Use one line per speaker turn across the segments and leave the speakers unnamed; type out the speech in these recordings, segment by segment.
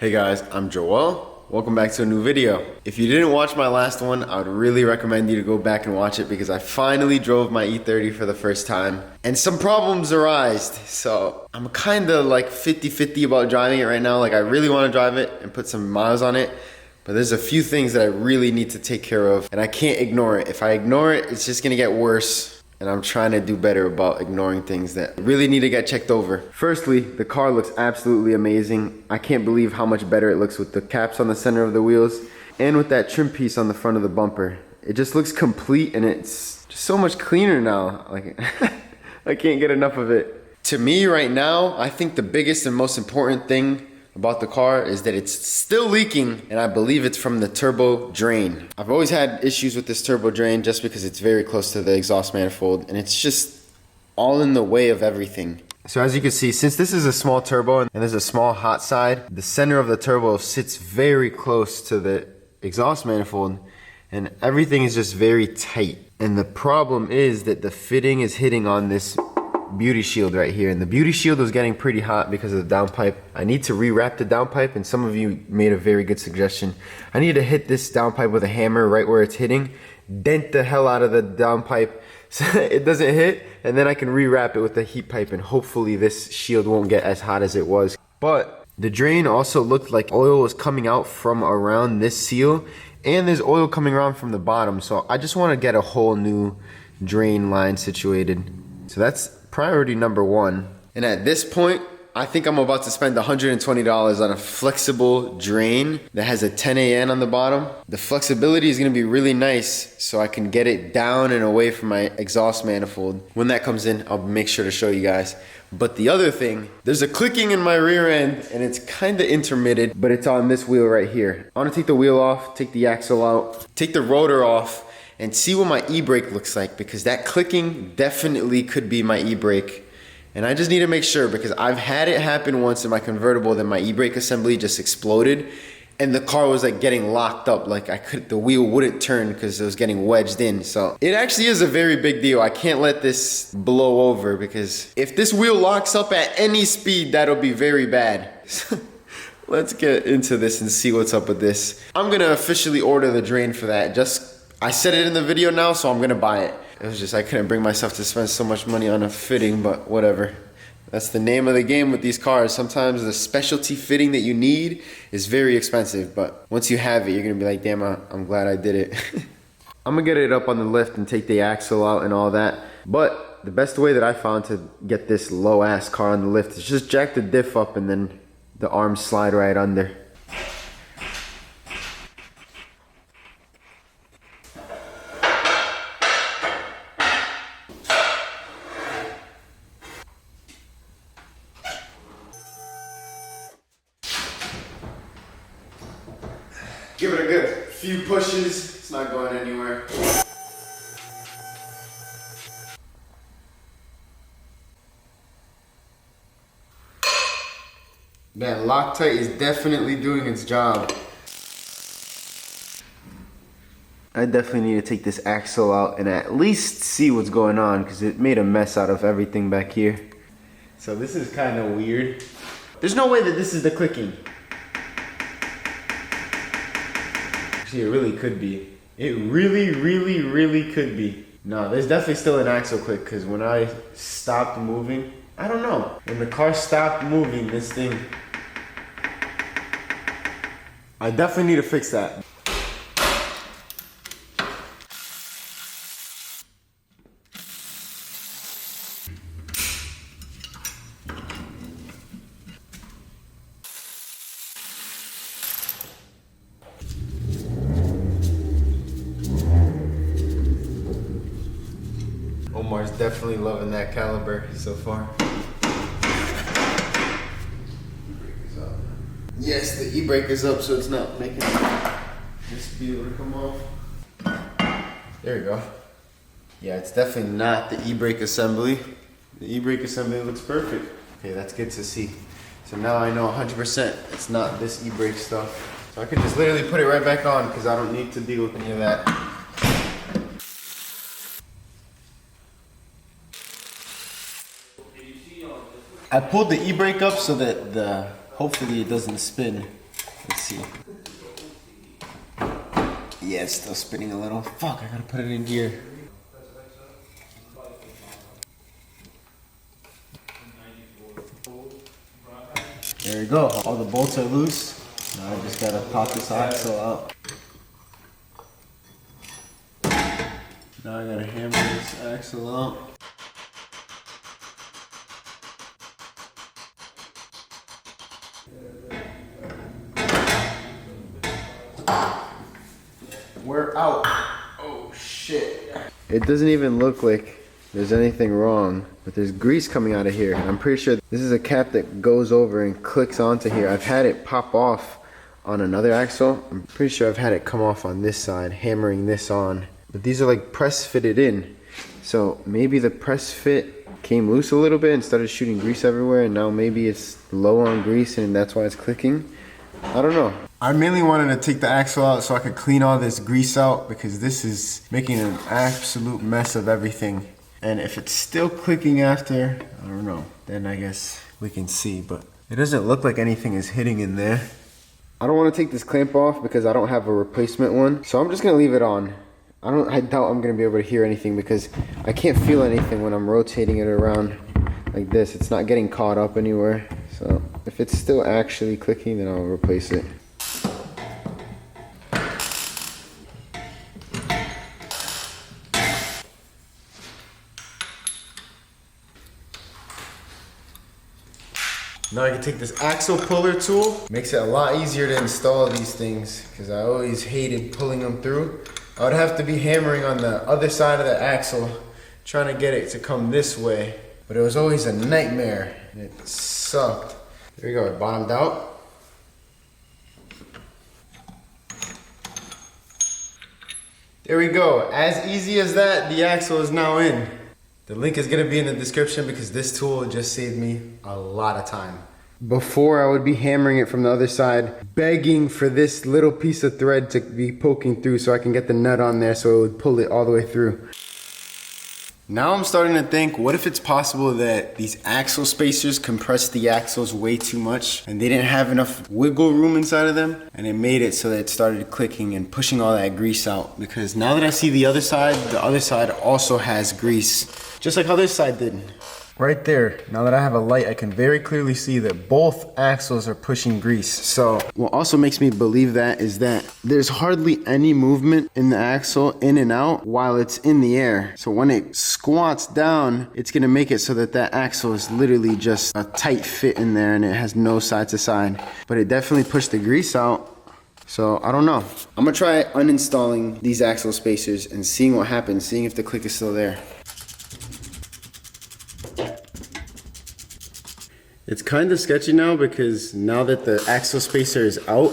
Hey guys, I'm Joel. Welcome back to a new video. If you didn't watch my last one, I would really recommend you to go back and watch it because I finally drove my E30 for the first time and some problems arised. So I'm kind of like 50-50 about driving it right now. Like I really want to drive it and put some miles on it, but there's a few things that I really need to take care of and I can't ignore it. If I ignore it, it's just gonna get worse. And I'm trying to do better about ignoring things that really need to get checked over. Firstly, the car looks absolutely amazing. I can't believe how much better it looks with the caps on the center of the wheels and with that trim piece on the front of the bumper. It just looks complete and it's just so much cleaner now. Like, I can't get enough of it. To me right now, I think the biggest and most important thing about the car is that it's still leaking, and I believe it's from the turbo drain. I've always had issues with this turbo drain just because it's very close to the exhaust manifold and it's just all in the way of everything. So as you can see, since this is a small turbo and there's a small hot side, the center of the turbo sits very close to the exhaust manifold and everything is just very tight. And the problem is that the fitting is hitting on this beauty shield right here, and the beauty shield was getting pretty hot because of the downpipe. I need to rewrap the downpipe, and some of you made a very good suggestion. I need to hit this downpipe with a hammer right where it's hitting, dent the hell out of the downpipe so it doesn't hit, and then I can rewrap it with the heat pipe and hopefully this shield won't get as hot as it was. But the drain also looked like oil was coming out from around this seal, and there's oil coming around from the bottom, so I just want to get a whole new drain line situated. So that's priority number one. And at this point, I think I'm about to spend $120 on a flexible drain that has a 10 AN on the bottom. The flexibility is gonna be really nice so I can get it down and away from my exhaust manifold. When that comes in, I'll make sure to show you guys. But the other thing, there's a clicking in my rear end and it's kinda intermittent, but it's on this wheel right here. I wanna take the wheel off, take the axle out, take the rotor off, and see what my e-brake looks like, because that clicking definitely could be my e-brake. And I just need to make sure, because I've had it happen once in my convertible that my e-brake assembly just exploded and the car was like getting locked up, like the wheel wouldn't turn because it was getting wedged in. So it actually is a very big deal. I can't let this blow over, because if this wheel locks up at any speed, that'll be very bad. Let's get into this and see what's up with this. I'm gonna officially order the drain for that. I said it in the video now, so I'm gonna buy it. It was just, I couldn't bring myself to spend so much money on a fitting, but whatever. That's the name of the game with these cars. Sometimes the specialty fitting that you need is very expensive, but once you have it, you're gonna be like, damn, I'm glad I did it. I'm gonna get it up on the lift and take the axle out and all that, but the best way that I found to get this low ass car on the lift is just jack the diff up and then the arms slide right under. Give it a good few pushes, it's not going anywhere. Man, Loctite is definitely doing its job. I definitely need to take this axle out and at least see what's going on, because it made a mess out of everything back here. So this is kind of weird. There's no way that this is the clicking. It really could be. It really could be. No, there's definitely still an axle click, because when I stopped moving, I don't know. When the car stopped moving, this thing, I definitely need to fix that. Omar's definitely loving that caliber so far. Yes, the e-brake is up, so it's not making this be able to come off. There we go. Yeah, it's definitely not the e-brake assembly. The e-brake assembly looks perfect. Okay, that's good to see. So now I know 100% it's not this e-brake stuff. So I can just literally put it right back on, because I don't need to deal with any of that. I pulled the e-brake up so that hopefully it doesn't spin. Let's see. Yeah, it's still spinning a little. Fuck, I gotta put it in gear. There we go. All the bolts are loose. Now I just gotta pop this axle out. Now I gotta hammer this axle out. We're out. Oh shit. It doesn't even look like there's anything wrong, but there's grease coming out of here. And I'm pretty sure this is a cap that goes over and clicks onto here. I've had it pop off on another axle. I'm pretty sure I've had it come off on this side, hammering this on. But these are like press fitted in. So maybe the press fit came loose a little bit and started shooting grease everywhere, and now maybe it's low on grease and that's why it's clicking. I don't know. I mainly wanted to take the axle out so I could clean all this grease out, because this is making an absolute mess of everything. And if it's still clicking after, I don't know, then I guess we can see, but it doesn't look like anything is hitting in there. I don't want to take this clamp off because I don't have a replacement one, so I'm just gonna leave it on. I doubt I'm gonna be able to hear anything because I can't feel anything when I'm rotating it around like this. It's not getting caught up anywhere. So if it's still actually clicking, then I'll replace it. Now I can take this axle puller tool. Makes it a lot easier to install these things because I always hated pulling them through. I would have to be hammering on the other side of the axle, trying to get it to come this way. But it was always a nightmare, and it sucked. There we go, it bottomed out. There we go, as easy as that, the axle is now in. The link is gonna be in the description because this tool just saved me a lot of time. Before I would be hammering it from the other side, begging for this little piece of thread to be poking through so I can get the nut on there so it would pull it all the way through. Now I'm starting to think, what if it's possible that these axle spacers compressed the axles way too much and they didn't have enough wiggle room inside of them, and it made it so that it started clicking and pushing all that grease out. Because now that I see the other side also has grease, just like how this side did. Right there, now that I have a light, I can very clearly see that both axles are pushing grease. So what also makes me believe that is that there's hardly any movement in the axle in and out while it's in the air. So when it squats down, it's gonna make it so that that axle is literally just a tight fit in there and it has no side to side. But it definitely pushed the grease out. So I don't know. I'm gonna try uninstalling these axle spacers and seeing what happens, seeing if the click is still there. It's kind of sketchy now because now that the axle spacer is out,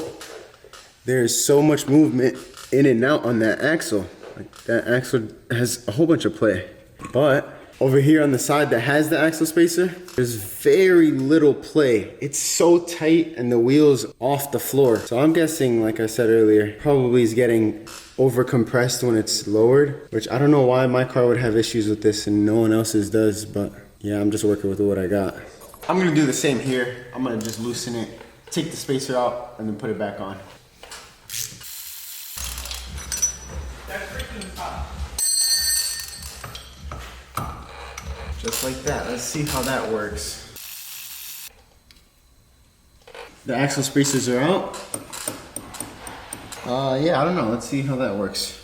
there's so much movement in and out on that axle. Like that axle has a whole bunch of play. But over here on the side that has the axle spacer, there's very little play. It's so tight and the wheel's off the floor. So I'm guessing, like I said earlier, probably is getting over compressed when it's lowered, which I don't know why my car would have issues with this and no one else's does, but yeah, I'm just working with what I got. I'm gonna do the same here. I'm gonna just loosen it, take the spacer out, and then put it back on. That's freaking hot. Just like that. Let's see how that works. The axle spacers are out. Yeah, I don't know. Let's see how that works.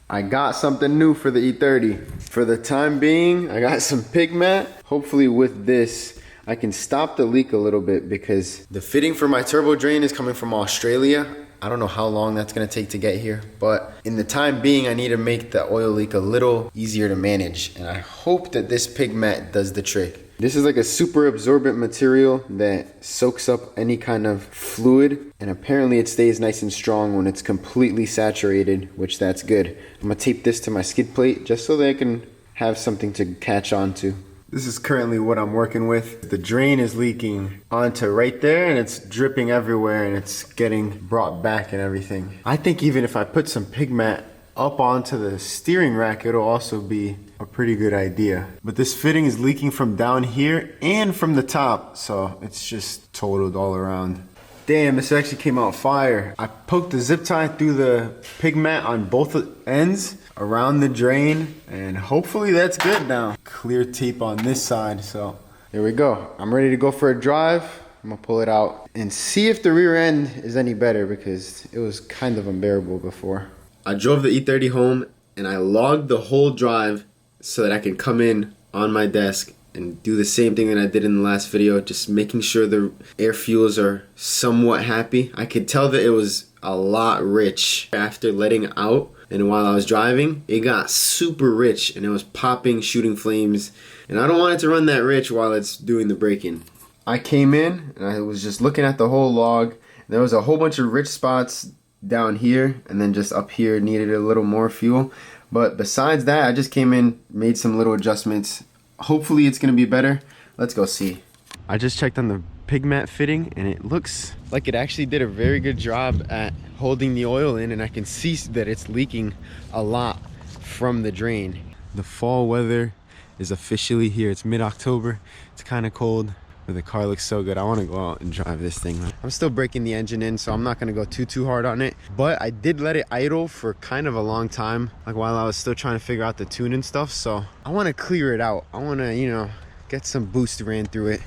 I got something new for the E30. For the time being, I got some pig mat. Hopefully with this, I can stop the leak a little bit because the fitting for my turbo drain is coming from Australia. I don't know how long that's gonna take to get here, but in the time being, I need to make the oil leak a little easier to manage. And I hope that this pig mat does the trick. This is like a super absorbent material that soaks up any kind of fluid, and apparently it stays nice and strong when it's completely saturated, which that's good. I'm gonna tape this to my skid plate just so that I can have something to catch on to. This is currently what I'm working with. The drain is leaking onto right there and it's dripping everywhere and it's getting brought back and everything. I think even if I put some pig mat up onto the steering rack, it'll also be a pretty good idea. But this fitting is leaking from down here and from the top, so it's just totaled all around. Damn, this actually came out fire. I poked the zip tie through the pig mat on both ends around the drain, and hopefully that's good now. Clear tape on this side, so there we go. I'm ready to go for a drive. I'm gonna pull it out and see if the rear end is any better, because it was kind of unbearable before. I drove the E30 home and I logged the whole drive so that I can come in on my desk and do the same thing that I did in the last video, just making sure the air fuels are somewhat happy. I could tell that it was a lot rich after letting out, and while I was driving, it got super rich and it was popping, shooting flames, and I don't want it to run that rich while it's doing the braking. I came in and I was just looking at the whole log. There was a whole bunch of rich spots down here, and then just up here needed a little more fuel. But besides that, I just came in, made some little adjustments. Hopefully it's gonna be better. Let's go see. I just checked on the pig mat fitting and it looks like it actually did a very good job at holding the oil in, and I can see that it's leaking a lot from the drain. The fall weather is officially here. It's mid-October. It's kind of cold, but the car looks so good. I want to go out and drive this thing. I'm still breaking the engine in, so I'm not going to go too hard on it, but I did let it idle for kind of a long time, like while I was still trying to figure out the tune and stuff. So I want to clear it out. I want to, you know, get some boost ran through it.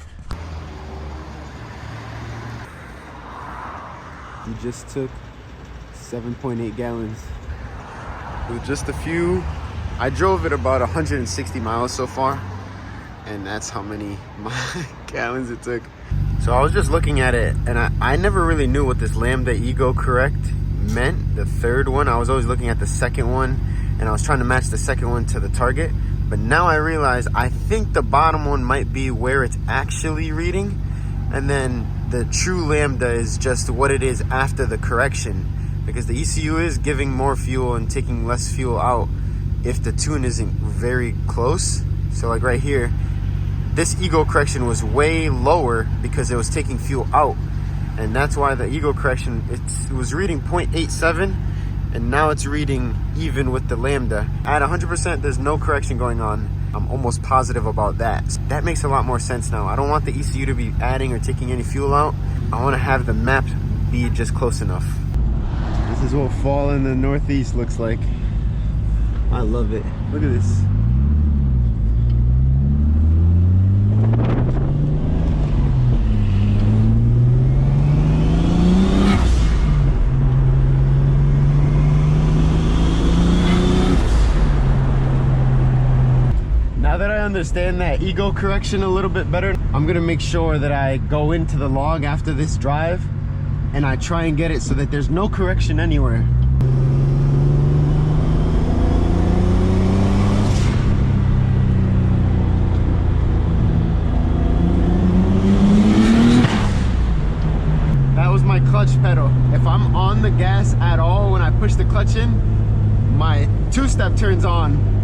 We just took 7.8 gallons with just a few. I drove it about 160 miles so far, and that's how many gallons it took. So I was just looking at it, and I never really knew what this Lambda Ego Correct meant, the third one. I was always looking at the second one, and I was trying to match the second one to the target. But now I realize I think the bottom one might be where it's actually reading, and then the true Lambda is just what it is after the correction, because the ECU is giving more fuel and taking less fuel out if the tune isn't very close. So like right here, this ego correction was way lower because it was taking fuel out, and that's why the ego correction, it was reading 0.87, and now it's reading even with the Lambda. At 100%, there's no correction going on. I'm almost positive about that. So that makes a lot more sense now. I don't want the ECU to be adding or taking any fuel out. I want to have the map be just close enough. This is what fall in the Northeast looks like. I love it. Look at this. Now that I understand that ego correction a little bit better, I'm gonna make sure that I go into the log after this drive and I try and get it so that there's no correction anywhere. That was my clutch pedal. If I'm on the gas at all when I push the clutch in, my two-step turns on.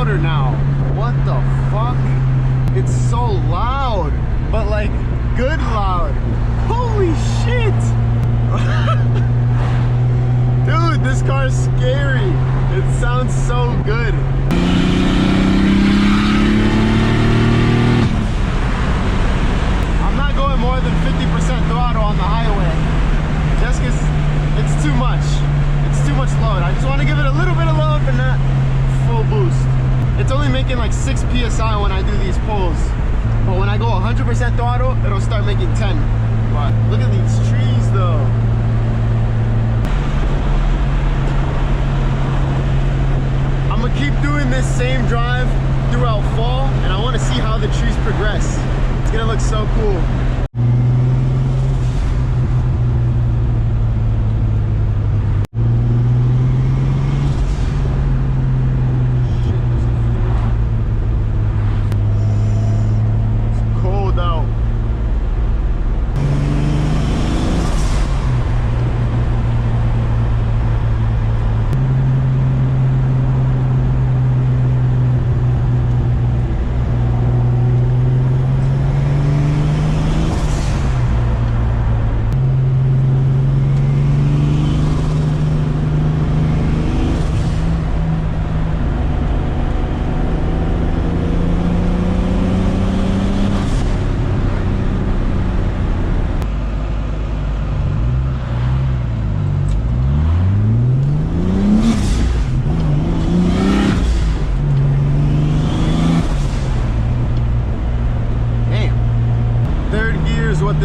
Now, what the fuck? It's so loud, but like good loud. Holy shit. Dude, this car is scary. It sounds so good. I'm not going more than 50% throttle on the highway, just because it's too much. It's too much load. I just want to give it a little bit of load, but not full boost. It's only making like 6 PSI when I do these pulls. But when I go 100% throttle, it'll start making 10. But look at these trees though. I'm gonna keep doing this same drive throughout fall, and I wanna see how the trees progress. It's gonna look so cool.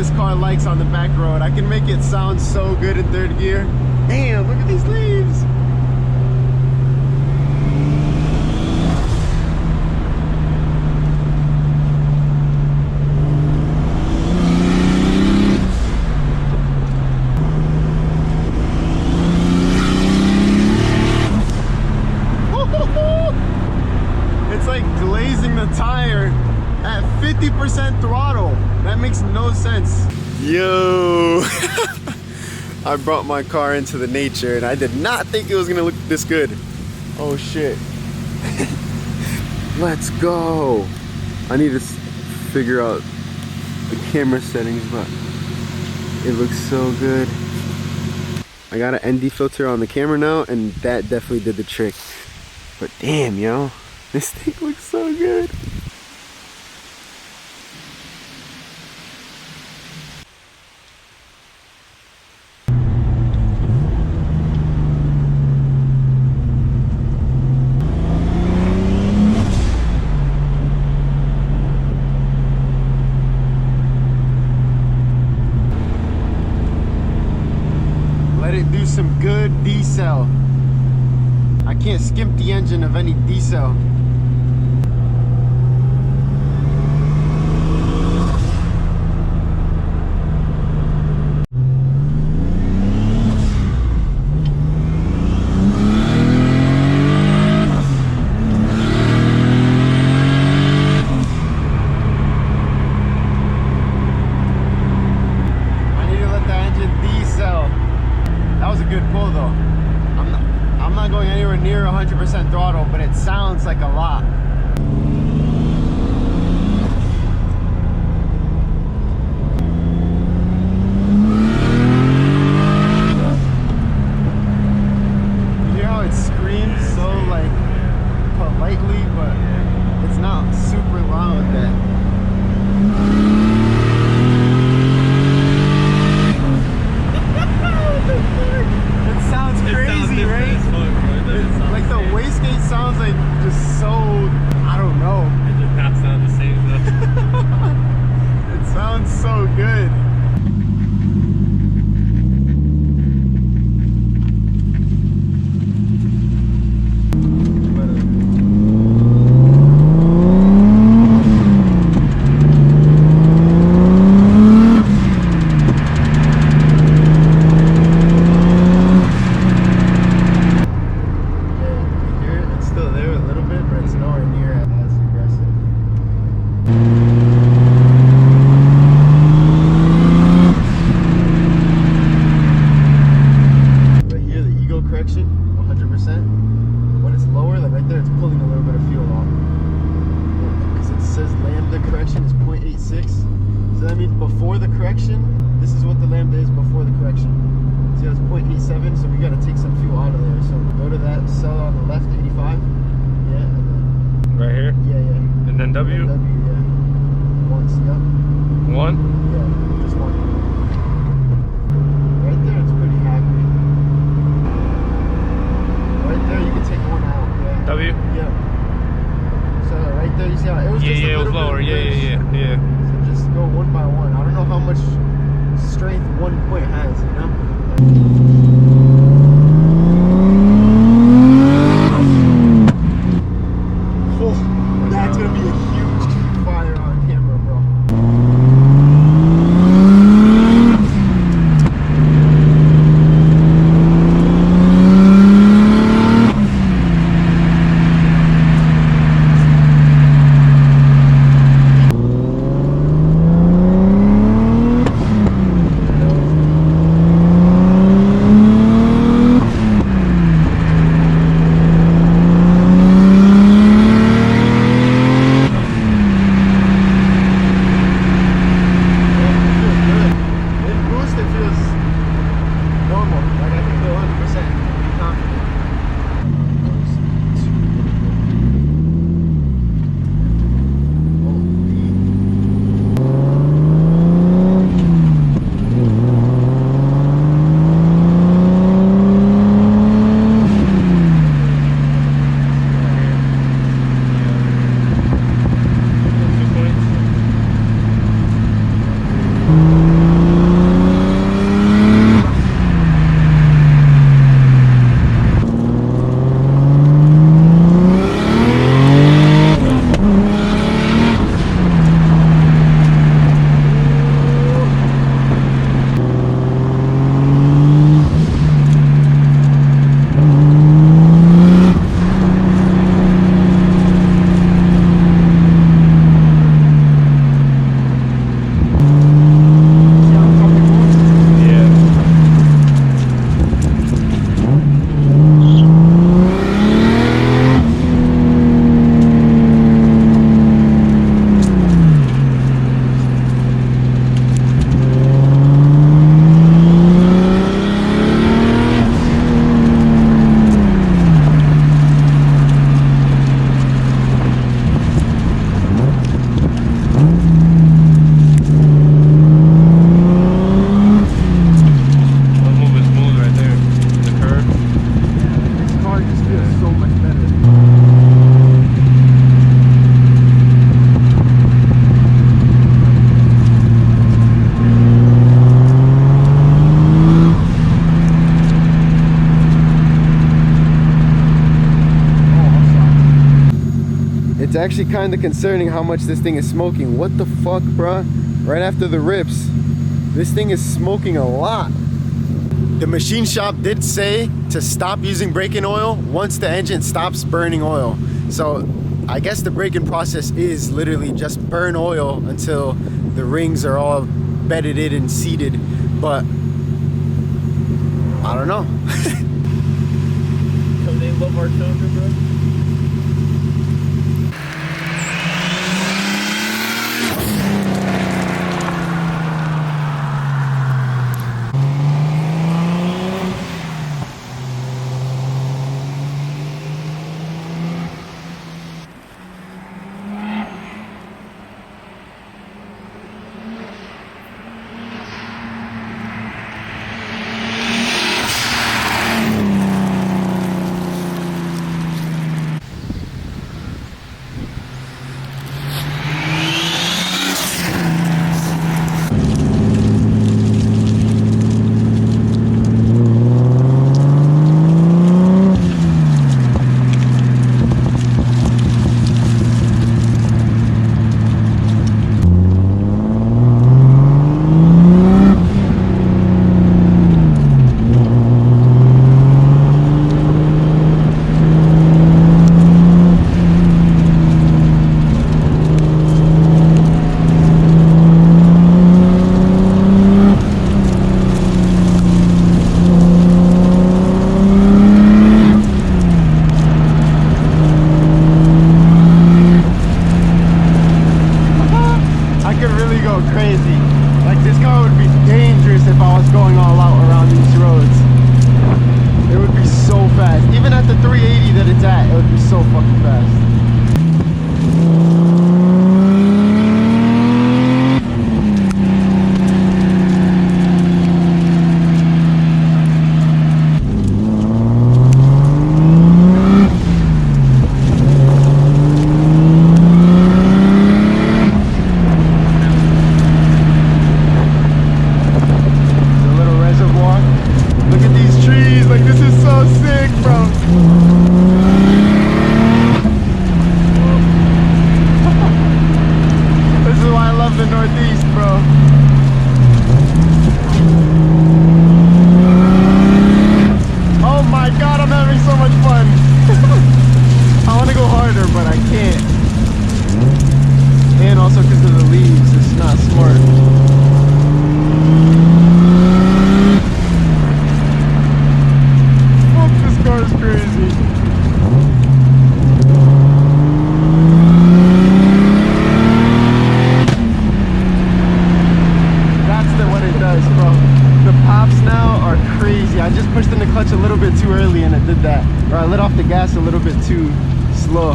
this car likes on the back road. I can make it sound so good in third gear. Damn, look at these leaves. It's like glazing the tire at 50% throttle. That makes no sense. Yo, I brought my car into the nature and I did not think it was gonna look this good. Oh shit. Let's go. I need to figure out the camera settings, but it looks so good. I got an ND filter on the camera now and that definitely did the trick. But damn, yo, this thing looks so good. Let it do some good decel. I can't skimp the engine of any decel. I need to let the engine decel. That was a good pull though. I'm not going anywhere near 100% throttle, but it sounds like a lot. You hear how it screams so like politely, but it's not super loud that. It sounds crazy, right? Like the wastegate sounds like just so, I don't know.
It just not sound the same though.
It sounds so good. Before the correction, this is what the lambda is before the correction. See, that's 0.87, so we got to take some fuel out of there. So go to that cell on the left, 85. Yeah, and then
Right here?
Yeah, yeah.
And then W?
And W, yeah. Once, yeah.
One?
Yeah, just one. Right there, it's pretty happy. Right there, you can take one out, yeah.
W?
Yeah. So right there, you see how it was just a
it was
little
lower.
bit
Yeah.
So just go one by one. I don't know how much strength one point has, you know? Oh, that's gonna be a huge fire on camera, bro. actually kind of concerning how much this thing is smoking. What the fuck, bruh? Right after the rips, this thing is smoking a lot. The machine shop did say to stop using braking oil once the engine stops burning oil. So I guess the braking process is literally just burn oil until the rings are all bedded in and seated. But I don't know.
So they love our cylinder, bro.
the gas a little bit too slow.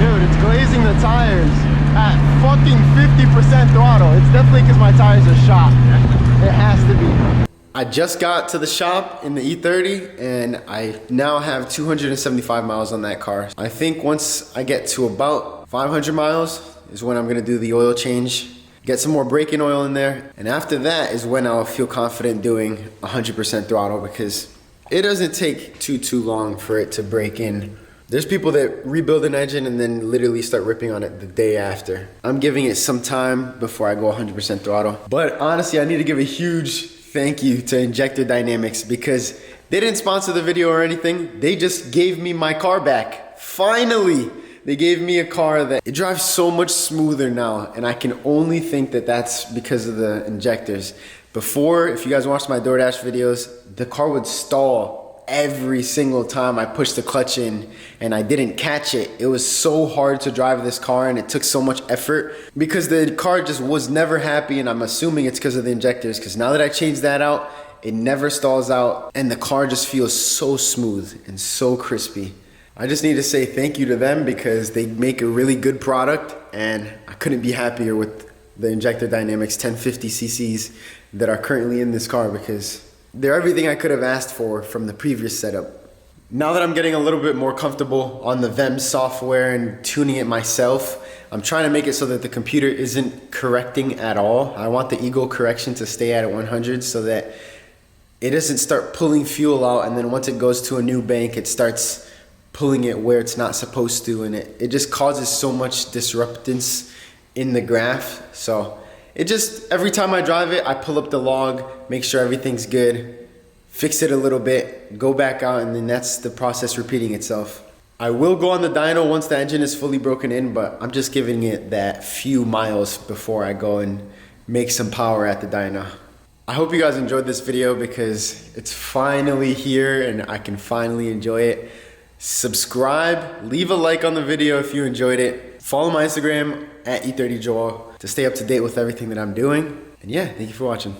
Dude, it's glazing the tires at fucking 50% throttle. It's definitely because my tires are shot. It has to be.
I just got to the shop in the E30 and I now have 275 miles on that car. I think once I get to about 500 miles is when I'm gonna do the oil change, get some more braking oil in there, and after that is when I'll feel confident doing 100% throttle, because it doesn't take too long for it to break in. There's people that rebuild an engine and then literally start ripping on it the day after. I'm giving it some time before I go 100% throttle. But honestly, I need to give a huge thank you to Injector Dynamics, because they didn't sponsor the video or anything. They just gave me my car back. Finally, they gave me a car that it drives so much smoother now, and I can only think that that's because of the injectors. Before, if you guys watched my DoorDash videos, the car would stall every single time I pushed the clutch in and I didn't catch it. It was so hard to drive this car, and it took so much effort because the car just was never happy, and I'm assuming it's because of the injectors, because now that I changed that out, it never stalls out and the car just feels so smooth and so crispy. I just need to say thank you to them because they make a really good product, and I couldn't be happier with the Injector Dynamics 1050 cc's that are currently in this car, because they're everything I could have asked for from the previous setup. Now that I'm getting a little bit more comfortable on the VEM software and tuning it myself, I'm trying to make it so that the computer isn't correcting at all. I want the Eagle correction to stay at 100 so that it doesn't start pulling fuel out, and then once it goes to a new bank, it starts pulling it where it's not supposed to, and it just causes so much disruptance in the graph. So it just, every time I drive it, I pull up the log, make sure everything's good, fix it a little bit, go back out, and then that's the process repeating itself. I will go on the dyno once the engine is fully broken in, but I'm just giving it that few miles before I go and make some power at the dyno. I hope you guys enjoyed this video because it's finally here and I can finally enjoy it. Subscribe, leave a like on the video if you enjoyed it. Follow my Instagram at E30Joel to stay up to date with everything that I'm doing. And yeah, thank you for watching.